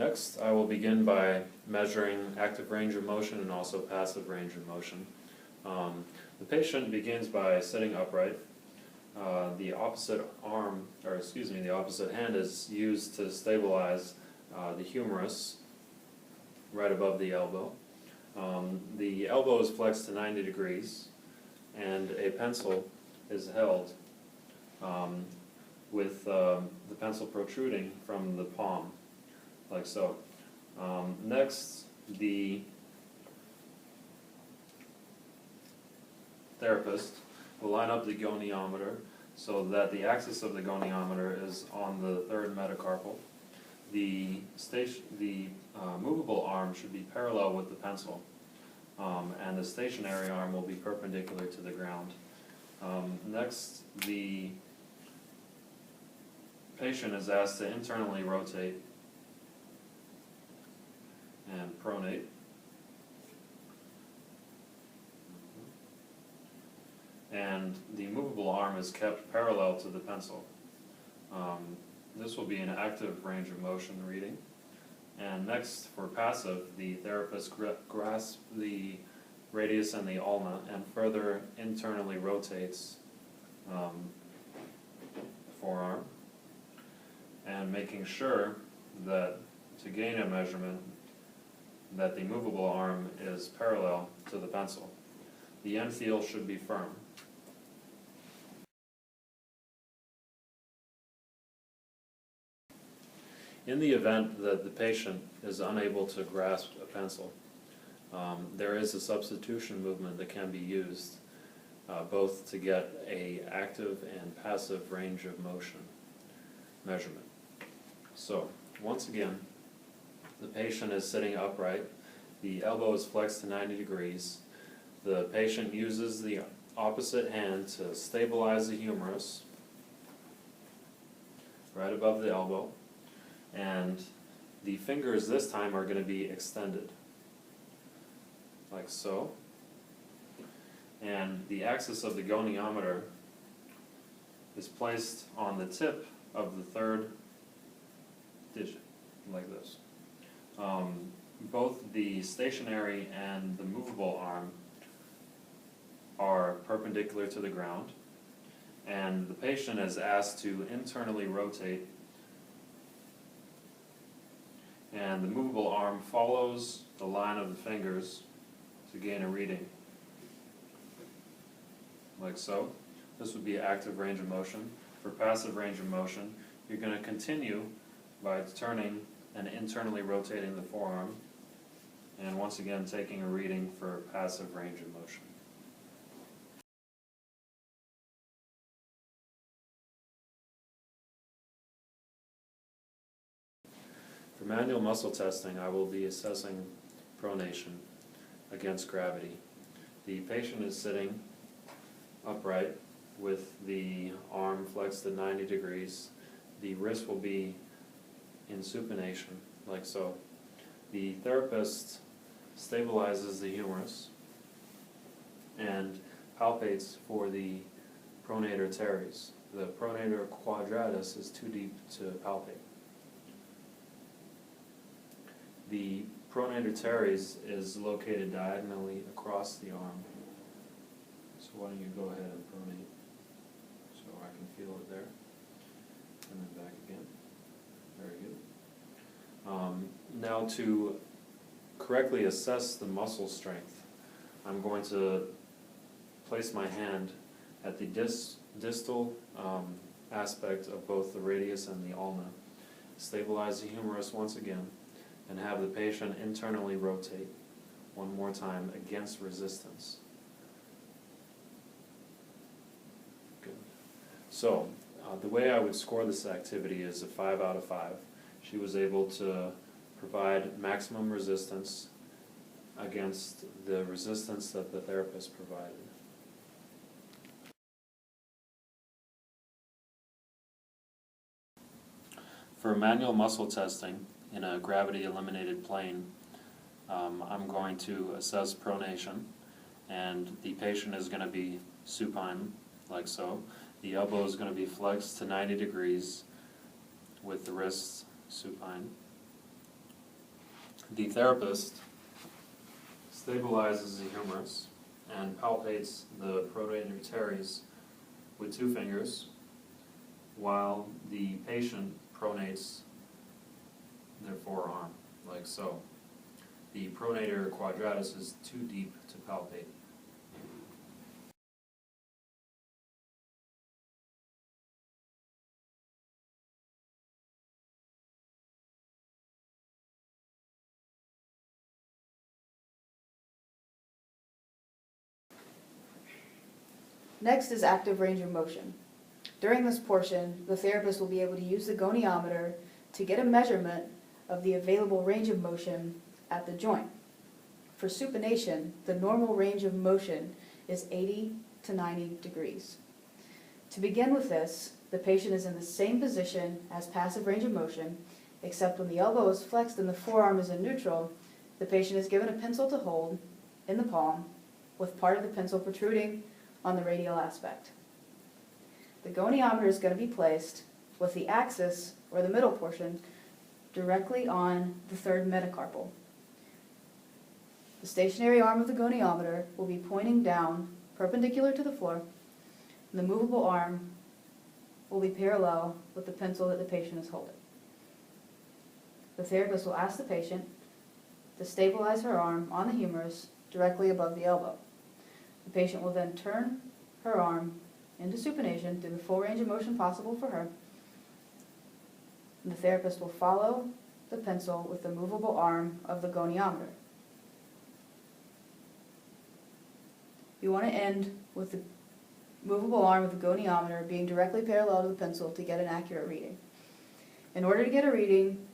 Next, I will begin by measuring active range of motion and also passive range of motion. The patient begins by sitting upright. The opposite hand is used to stabilize the humerus right above the elbow. The elbow is flexed to 90 degrees, and a pencil is held with the pencil protruding from the palm, like so. Next, the therapist will line up the goniometer so that the axis of the goniometer is on the third metacarpal. The movable arm should be parallel with the pencil, and the stationary arm will be perpendicular to the ground. Next, the patient is asked to internally rotate and pronate. And the movable arm is kept parallel to the pencil. This will be an active range of motion reading. And next, for passive, the therapist grasps the radius and the ulna and further internally rotates the forearm, and making sure that, to gain a measurement, that the movable arm is parallel to the pencil. The end feel should be firm. In the event that the patient is unable to grasp a pencil, there is a substitution movement that can be used both to get an active and passive range of motion measurement. So, once again, the patient is sitting upright, the elbow is flexed to 90 degrees, the patient uses the opposite hand to stabilize the humerus right above the elbow, and the fingers this time are going to be extended, like so. And the axis of the goniometer is placed on the tip of the third digit, like this. Both the stationary and the movable arm are perpendicular to the ground, and the patient is asked to internally rotate, and the movable arm follows the line of the fingers to gain a reading, like so. This would be active range of motion. For passive range of motion, you're going to continue by turning and internally rotating the forearm, and once again taking a reading for passive range of motion. For manual muscle testing, I will be assessing pronation against gravity. The patient is sitting upright with the arm flexed at 90 degrees. The wrist will be in supination, like so. The therapist stabilizes the humerus and palpates for the pronator teres. The pronator quadratus is too deep to palpate. The pronator teres is located diagonally across the arm. So why don't you go ahead and pronate so I can feel it there. And then back again. Very good. Now to correctly assess the muscle strength, I'm going to place my hand at the distal aspect of both the radius and the ulna, stabilize the humerus once again, and have the patient internally rotate one more time against resistance. Good. So, the way I would score this activity is a 5 out of 5. She was able to provide maximum resistance against the resistance that the therapist provided. For manual muscle testing in a gravity-eliminated plane, I'm going to assess pronation, and the patient is going to be supine, like so. The elbow is going to be flexed to 90 degrees with the wrists supine. The therapist stabilizes the humerus and palpates the pronator teres with 2 fingers, while the patient pronates their forearm, like so. The pronator quadratus is too deep to palpate. Next is active range of motion. During this portion, the therapist will be able to use the goniometer to get a measurement of the available range of motion at the joint. For supination, the normal range of motion is 80 to 90 degrees. To begin with this, the patient is in the same position as passive range of motion, except when the elbow is flexed and the forearm is in neutral, the patient is given a pencil to hold in the palm, with part of the pencil protruding on the radial aspect. The goniometer is going to be placed with the axis, or the middle portion, directly on the third metacarpal. The stationary arm of the goniometer will be pointing down, perpendicular to the floor, and the movable arm will be parallel with the pencil that the patient is holding. The therapist will ask the patient to stabilize her arm on the humerus directly above the elbow. The patient will then turn her arm into supination through the full range of motion possible for her. And the therapist will follow the pencil with the movable arm of the goniometer. You want to end with the movable arm of the goniometer being directly parallel to the pencil to get an accurate reading. In order to get a reading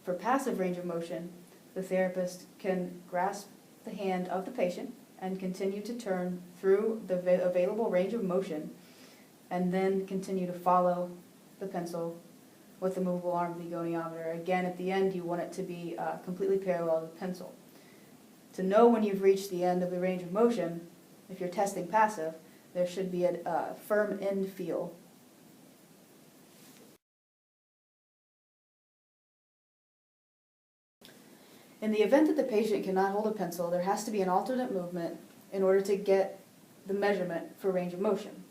for passive range of motion, the therapist can grasp the hand of the patient and continue to turn through the available range of motion, and then continue to follow the pencil with the movable arm of the goniometer. Again, at the end, you want it to be completely parallel to the pencil. To know when you've reached the end of the range of motion, if you're testing passive, there should be a firm end feel. In the event that the patient cannot hold a pencil, there has to be an alternate movement in order to get the measurement for range of motion.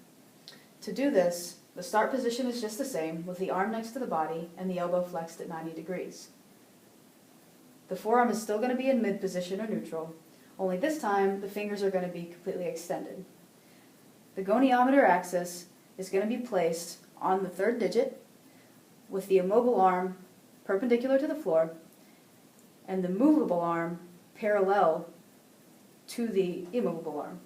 To do this, the start position is just the same, with the arm next to the body and the elbow flexed at 90 degrees. The forearm is still going to be in mid position or neutral, only this time the fingers are going to be completely extended. The goniometer axis is going to be placed on the third digit, with the immobile arm perpendicular to the floor, and the movable arm parallel to the immovable arm.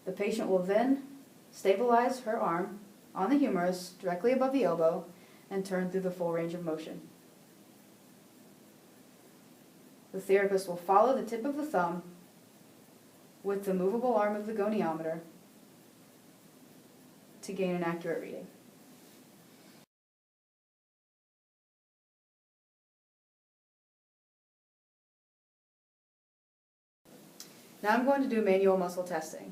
The patient will then stabilize her arm on the humerus directly above the elbow and turn through the full range of motion. The therapist will follow the tip of the thumb with the movable arm of the goniometer to gain an accurate reading. Now I'm going to do manual muscle testing.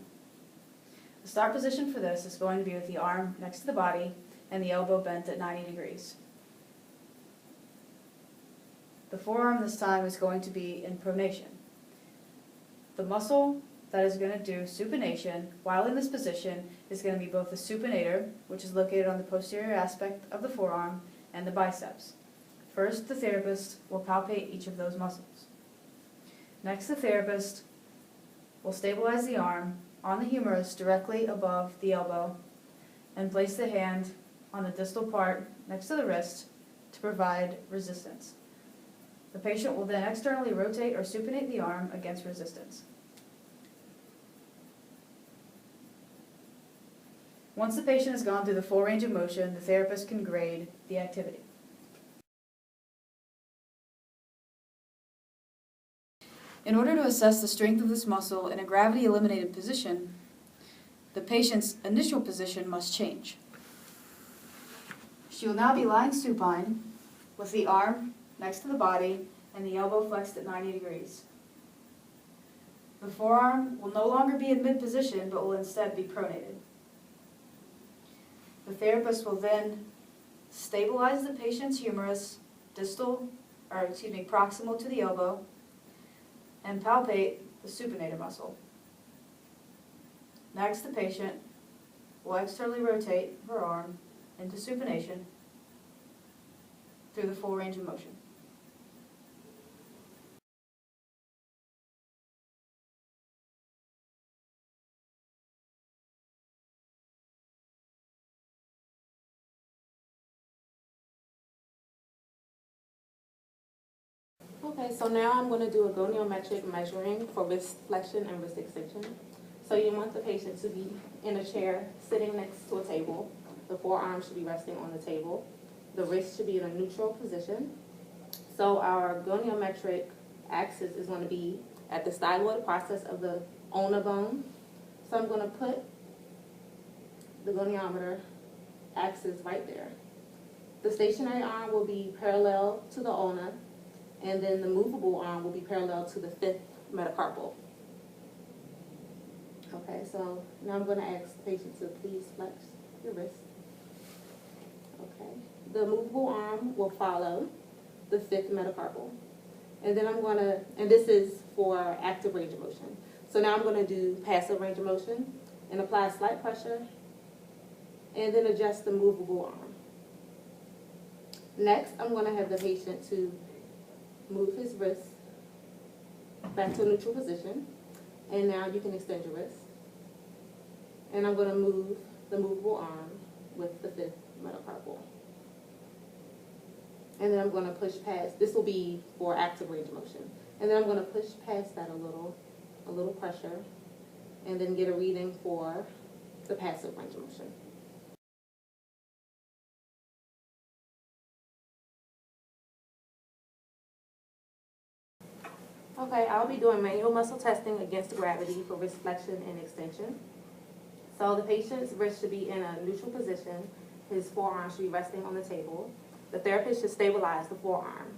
The start position for this is going to be with the arm next to the body and the elbow bent at 90 degrees. The forearm this time is going to be in pronation. The muscle that is going to do supination while in this position is going to be both the supinator, which is located on the posterior aspect of the forearm, and the biceps. First, the therapist will palpate each of those muscles. Next, the therapist will stabilize the arm on the humerus directly above the elbow and place the hand on the distal part next to the wrist to provide resistance. The patient will then externally rotate or supinate the arm against resistance. Once the patient has gone through the full range of motion, the therapist can grade the activity. In order to assess the strength of this muscle in a gravity-eliminated position, the patient's initial position must change. She will now be lying supine with the arm next to the body and the elbow flexed at 90 degrees. The forearm will no longer be in mid-position, but will instead be pronated. The therapist will then stabilize the patient's humerus proximal to the elbow, and palpate the supinator muscle. Next, the patient will externally rotate her arm into supination through the full range of motion. Okay, so now I'm going to do a goniometric measuring for wrist flexion and wrist extension. So you want the patient to be in a chair sitting next to a table. The forearm should be resting on the table. The wrist should be in a neutral position. So our goniometric axis is going to be at the styloid process of the ulnar bone. So I'm going to put the goniometer axis right there. The stationary arm will be parallel to the ulna, and then the movable arm will be parallel to the fifth metacarpal. Okay, so now I'm going to ask the patient to please flex your wrist. Okay, the movable arm will follow the fifth metacarpal. And then I'm going to, and this is for active range of motion. So now I'm going to do passive range of motion and apply slight pressure and then adjust the movable arm. Next, I'm going to have the patient to move his wrist back to a neutral position. And now you can extend your wrist. And I'm going to move the movable arm with the fifth metacarpal. And then I'm going to push past, this will be for active range of motion. And then I'm going to push past that a little pressure, and then get a reading for the passive range of motion. Okay, I'll be doing manual muscle testing against gravity for wrist flexion and extension. So the patient's wrist should be in a neutral position. His forearm should be resting on the table. The therapist should stabilize the forearm.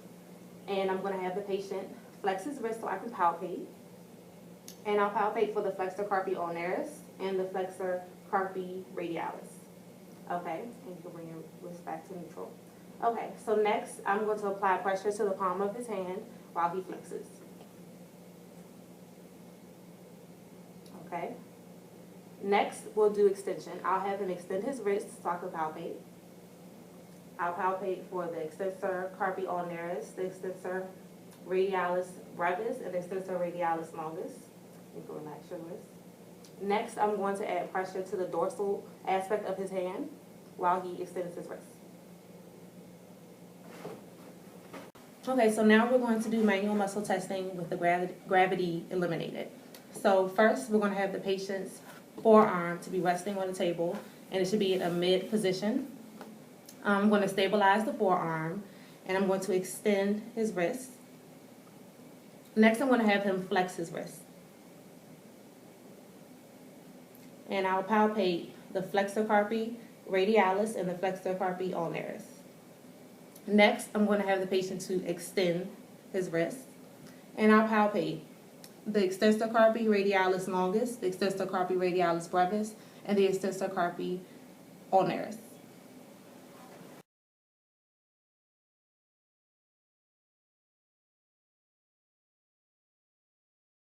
And I'm going to have the patient flex his wrist so I can palpate. And I'll palpate for the flexor carpi ulnaris and the flexor carpi radialis. Okay, and you can bring your wrist back to neutral. Okay, so next I'm going to apply pressure to the palm of his hand while he flexes. Okay. Next, we'll do extension. I'll have him extend his wrist so I can palpate. I'll palpate for the extensor carpi ulnaris, the extensor radialis brevis, and the extensor radialis longus. You can relax your wrist. Next, I'm going to add pressure to the dorsal aspect of his hand while he extends his wrist. Okay, so now we're going to do manual muscle testing with the gravity eliminated. So first, we're going to have the patient's forearm to be resting on the table, and it should be in a mid position. I'm going to stabilize the forearm, and I'm going to extend his wrist. Next, I'm going to have him flex his wrist. And I'll palpate the flexor carpi radialis and the flexor carpi ulnaris. Next, I'm going to have the patient to extend his wrist, and I'll palpate the extensor carpi radialis longus, the extensor carpi radialis brevis, and the extensor carpi ulnaris.